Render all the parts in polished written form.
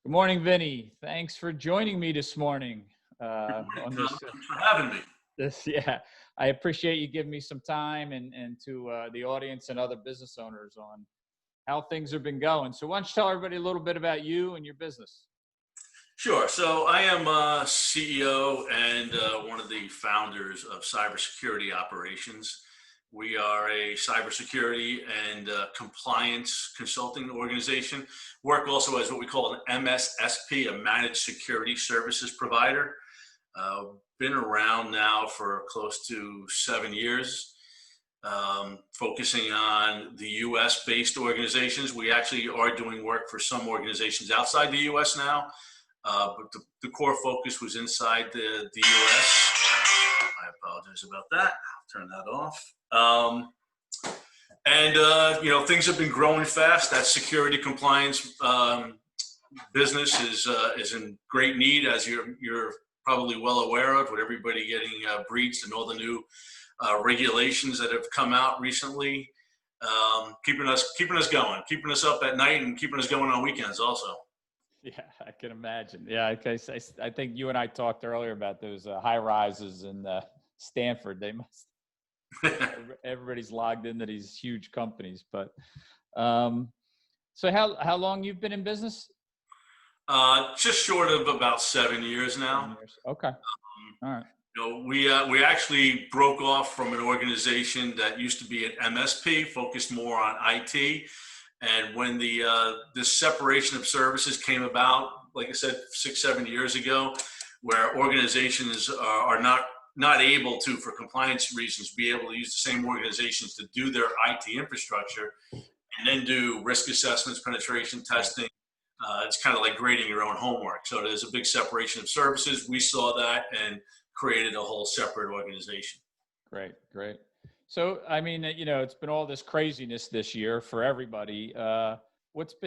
Good morning, Vinny. Thanks for joining me this morning Good morning, on Tom. this. Thanks for having me. Yeah, I appreciate you giving me some time and to the audience and other business owners on how things have been going. So, why don't you tell everybody a little bit about you and your business? Sure. So I am CEO and one of the founders of Cybersecurity Operations. We are a cybersecurity and compliance consulting organization. Work also as what we call an MSSP, a managed security services provider. Been around now for close to 7 years. Focusing on the US based organizations. We actually are doing work for some organizations outside the US now, but the core focus was inside the US. I apologize about that. I'll turn that off. Things have been growing fast. That security compliance business is in great need, as you're probably well aware of, with everybody getting breached and all the new regulations that have come out recently, keeping us going, keeping us up at night, and keeping us going on weekends also. Yeah, I can imagine. Yeah, okay. I think you and I talked earlier about those high rises in Stanford. They must. Everybody's logged into these huge companies, but so how long you've been in business? Just short of about 7 years now. 7 years. Okay. All right. We actually broke off from an organization that used to be an MSP, focused more on IT. And when this separation of services came about, like I said, 6, 7 years ago, where organizations are not able to, for compliance reasons, be able to use the same organizations to do their IT infrastructure and then do risk assessments, penetration testing. It's kind of like grading your own homework. So there's a big separation of services. We saw that and created a whole separate organization. Great, great. So, I mean, it's been all this craziness this year for everybody. Has it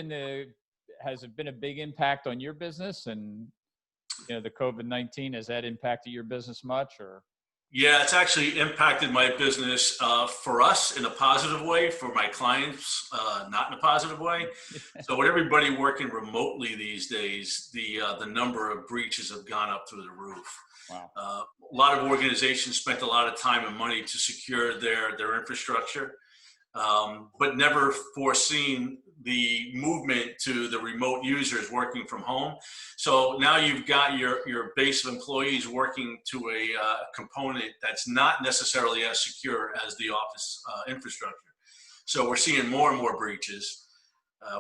been a big impact on your business? And, the COVID-19, has that impacted your business much or? Yeah, it's actually impacted my business for us in a positive way, for my clients, not in a positive way. So with everybody working remotely these days, the number of breaches have gone up through the roof. Wow. A lot of organizations spent a lot of time and money to secure their infrastructure, but never foreseen the movement to the remote users working from home. So now you've got your base of employees working to a component that's not necessarily as secure as the office infrastructure. So we're seeing more and more breaches.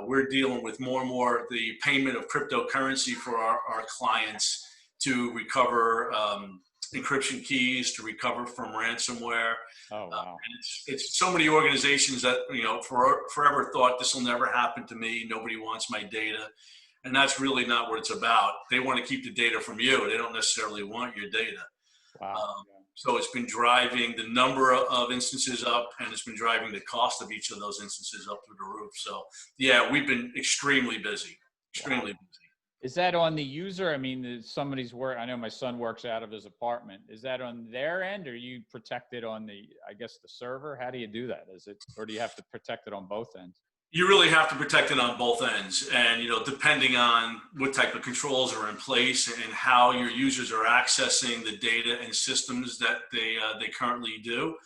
We're dealing with more and more the payment of cryptocurrency for our clients to recover encryption keys, to recover from ransomware. Oh, wow. And it's so many organizations that, forever thought this will never happen to me. Nobody wants my data. And that's really not what it's about. They want to keep the data from you. They don't necessarily want your data. Wow. So it's been driving the number of instances up, and it's been driving the cost of each of those instances up through the roof. So yeah, we've been extremely busy, extremely busy. Is that on the user? I mean, somebody's work. I know my son works out of his apartment. Is that on their end, or are you protected on the server? How do you do that? Or do you have to protect it on both ends? You really have to protect it on both ends. And, depending on what type of controls are in place and how your users are accessing the data and systems that they currently do,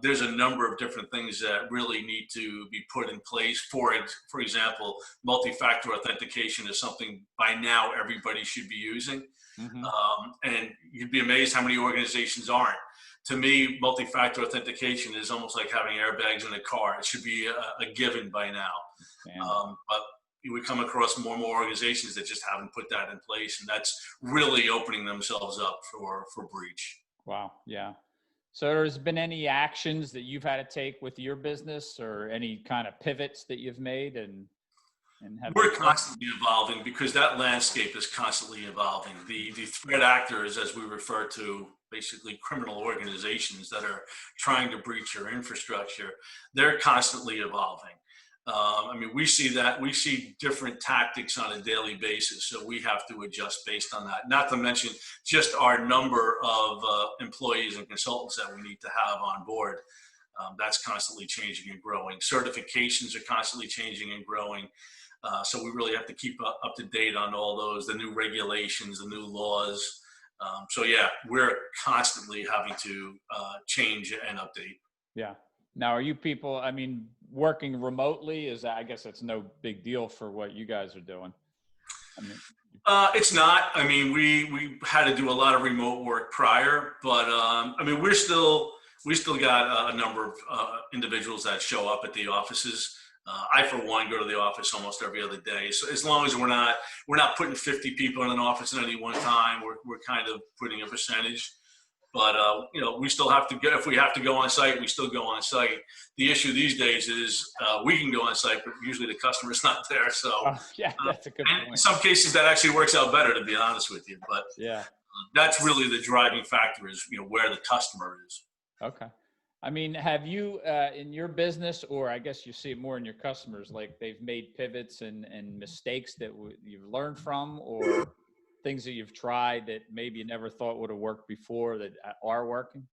there's a number of different things that really need to be put in place. For example, multi-factor authentication is something by now everybody should be using. Mm-hmm. And you'd be amazed how many organizations aren't. To me, multi-factor authentication is almost like having airbags in a car. It should be a given by now. But we come across more and more organizations that just haven't put that in place, and that's really opening themselves up for breach. Wow. Yeah. So there's been any actions that you've had to take with your business, or any kind of pivots that you've made? We're constantly evolving because that landscape is constantly evolving. The threat actors, as we refer to, basically criminal organizations that are trying to breach your infrastructure, they're constantly evolving. We see different tactics on a daily basis, so we have to adjust based on that. Not to mention just our number of employees and consultants that we need to have on board. That's constantly changing and growing. Certifications are constantly changing and growing. So we really have to keep up to date on all those, the new regulations, the new laws. So yeah, we're constantly having to change and update. Yeah. Now, are you people, I mean, working remotely is that, I guess that's no big deal for what you guys are doing. I mean, It's not. I mean, we had to do a lot of remote work prior, but I mean, we still got a number of individuals that show up at the offices. I, for one, go to the office almost every other day. So as long as we're not putting 50 people in an office at any one time, we're kind of putting a percentage. But you know, we still have to go. If we have to go on site, we still go on site. The issue these days is we can go on site, but usually the customer's not there. So yeah, that's a good and point. in some cases, that actually works out better, to be honest with you. But Yeah. that's really the driving factor, is where the customer is. Okay. I mean, have you in your business, or I guess you see it more in your customers, like they've made pivots and mistakes that you've learned from, or things that you've tried that maybe you never thought would have worked before that are working?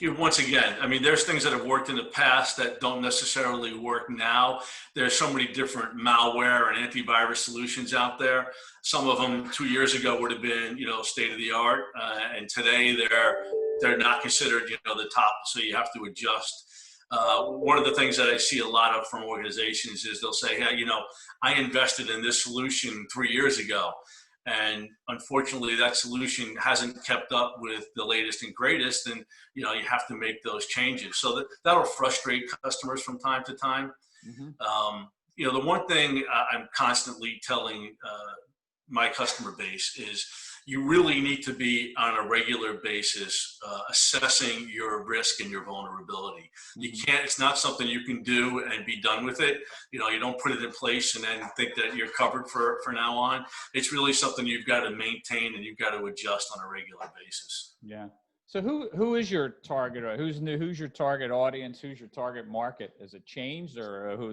Once again, I mean, there's things that have worked in the past that don't necessarily work now. There's so many different malware and antivirus solutions out there. Some of them 2 years ago would have been, state of the art, and today they're not considered, the top. So you have to adjust. One of the things that I see a lot of from organizations is they'll say, hey, I invested in this solution 3 years ago. And unfortunately, that solution hasn't kept up with the latest and greatest. And, you have to make those changes. So that'll frustrate customers from time to time. Mm-hmm. The one thing I'm constantly telling my customer base is you really need to be on a regular basis assessing your risk and your vulnerability. You can't, it's not something you can do and be done with it. You don't put it in place and then think that you're covered for now on. It's really something you've got to maintain and you've got to adjust on a regular basis. Yeah. So who is your target, or who's your target audience? Who's your target market? Has it changed, or who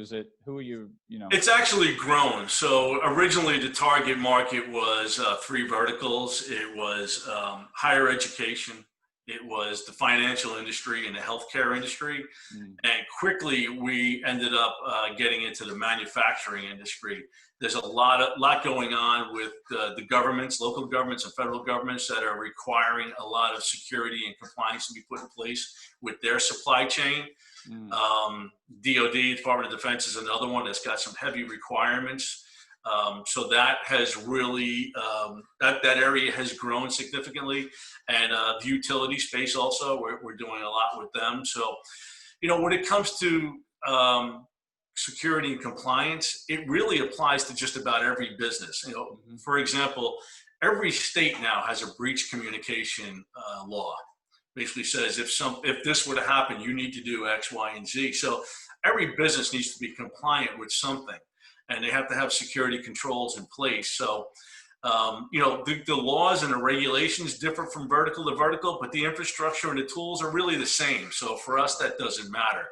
are you, It's actually grown. So originally the target market was 3 verticals. It was higher education. It was the financial industry and the healthcare industry. And quickly we ended up getting into the manufacturing industry. There's a lot going on with the governments, local governments and federal governments, that are requiring a lot of security and compliance to be put in place with their supply chain. DOD, Department of Defense, is another one that's got some heavy requirements. So that has really, that area has grown significantly. And the utility space also, we're doing a lot with them. So, when it comes to security and compliance, it really applies to just about every business. For example, every state now has a breach communication law. Basically says if this were to happen, you need to do X, Y, and Z. So every business needs to be compliant with something, and they have to have security controls in place. So the laws and the regulations differ from vertical to vertical, but the infrastructure and the tools are really the same. So for us, that doesn't matter.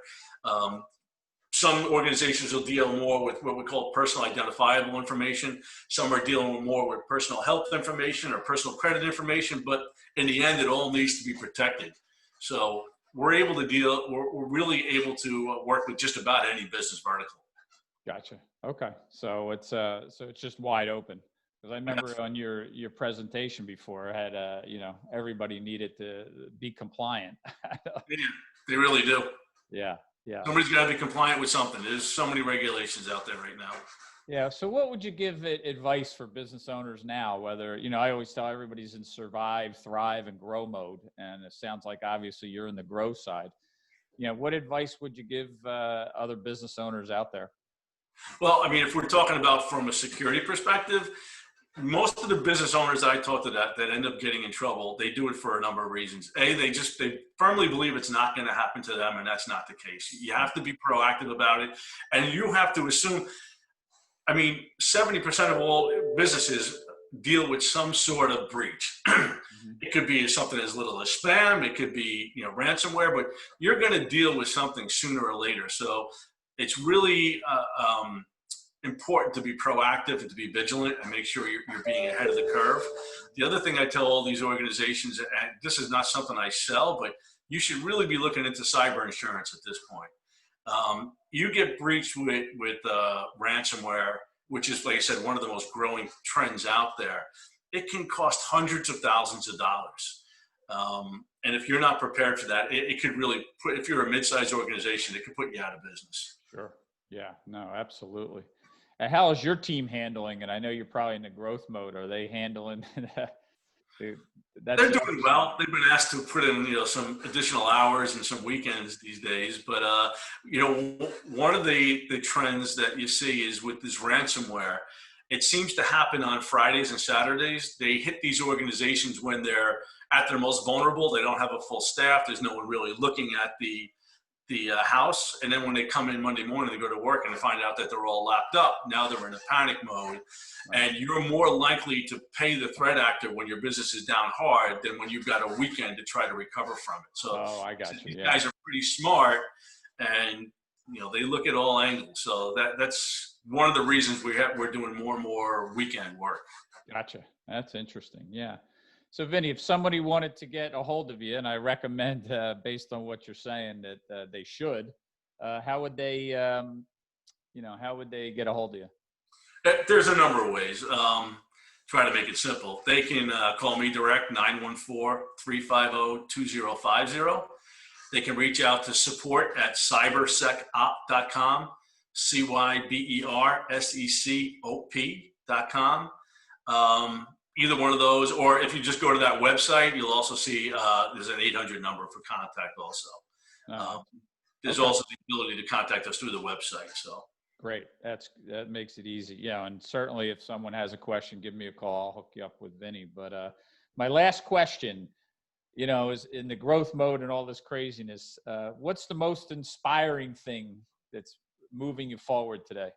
Some organizations will deal more with what we call personal identifiable information. Some are dealing more with personal health information or personal credit information, but in the end, it all needs to be protected. So we're really able to work with just about any business vertical. Gotcha. Okay. So it's just wide open. Because I remember on your presentation before, I had everybody needed to be compliant. Yeah, they really do. Yeah. Yeah. Somebody's got to be compliant with something. There's so many regulations out there right now. Yeah. So what would you give advice for business owners now? Whether, I always tell everybody's in survive, thrive, and grow mode. And it sounds like obviously you're in the grow side. What advice would you give other business owners out there? Well, I mean, if we're talking about from a security perspective, most of the business owners that I talk to that end up getting in trouble, they do it for a number of reasons. They firmly believe it's not going to happen to them, and that's not the case. You have to be proactive about it, and you have to assume, 70% of all businesses deal with some sort of breach. It could be something as little as spam. It could be, ransomware, but you're going to deal with something sooner or later. So it's really important to be proactive and to be vigilant and make sure you're being ahead of the curve. The other thing I tell all these organizations, and this is not something I sell, but you should really be looking into cyber insurance at this point. You get breached with ransomware, which is, like I said, one of the most growing trends out there. It can cost hundreds of thousands of dollars. And if you're not prepared for that, it could really put, if you're a mid-sized organization, it could put you out of business. Sure. Yeah, no, absolutely. And how is your team handling? And I know you're probably in the growth mode. Are they handling that? That's They're doing well. They've been asked to put in, some additional hours and some weekends these days. But, one of the trends that you see is with this ransomware, it seems to happen on Fridays and Saturdays. They hit these organizations when they're at their most vulnerable. They don't have a full staff. There's no one really looking at the house. And then when they come in Monday morning, they go to work and they find out that they're all lapped up. Now they're in a panic mode. And you're more likely to pay the threat actor when your business is down hard than when you've got a weekend to try to recover from it. So I got you. These guys are pretty smart, and they look at all angles. So that's one of the reasons we're doing more and more weekend work. Gotcha. That's interesting. Yeah. So Vinny, if somebody wanted to get a hold of you, and I recommend, based on what you're saying, that they should, how would they get a hold of you? There's a number of ways. Try to make it simple. They can call me direct, 914-350-2050. They can reach out to support at cybersecop.com, cybersecop.com. Either one of those, or if you just go to that website, you'll also see there's an 800 number for contact also. There's also the ability to contact us through the website. So great. That makes it easy. Yeah. And certainly if someone has a question, give me a call. I'll hook you up with Vinny. But my last question, is in the growth mode and all this craziness. What's the most inspiring thing that's moving you forward today?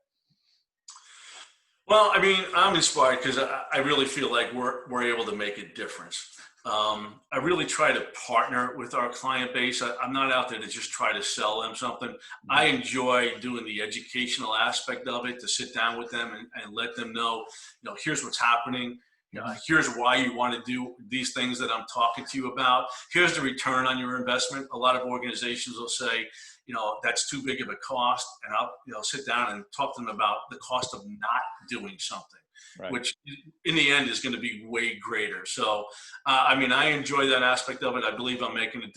Well, I mean, I'm inspired because I really feel like we're able to make a difference. I really try to partner with our client base. I'm not out there to just try to sell them something. I enjoy doing the educational aspect of it, to sit down with them and let them know, here's what's happening. Here's why you want to do these things that I'm talking to you about. Here's the return on your investment. A lot of organizations will say, that's too big of a cost. And I'll, sit down and talk to them about the cost of not doing something, right, which in the end is going to be way greater. So, I enjoy that aspect of it. I believe I'm making a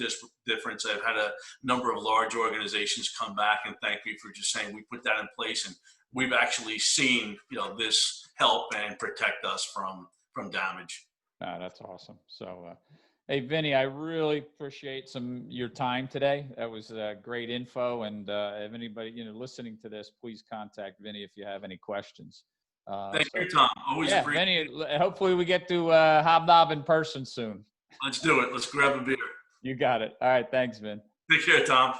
difference. I've had a number of large organizations come back and thank me for just saying we put that in place, and we've actually seen, this help and protect us from damage. That's awesome. So, hey, Vinny, I really appreciate your time today. That was great info. And if anybody, listening to this, please contact Vinny if you have any questions. Thank you, Tom. Always appreciate Vinny, hopefully we get to hobnob in person soon. Let's do it. Let's grab a beer. You got it. All right. Thanks, Vin. Take care, Tom.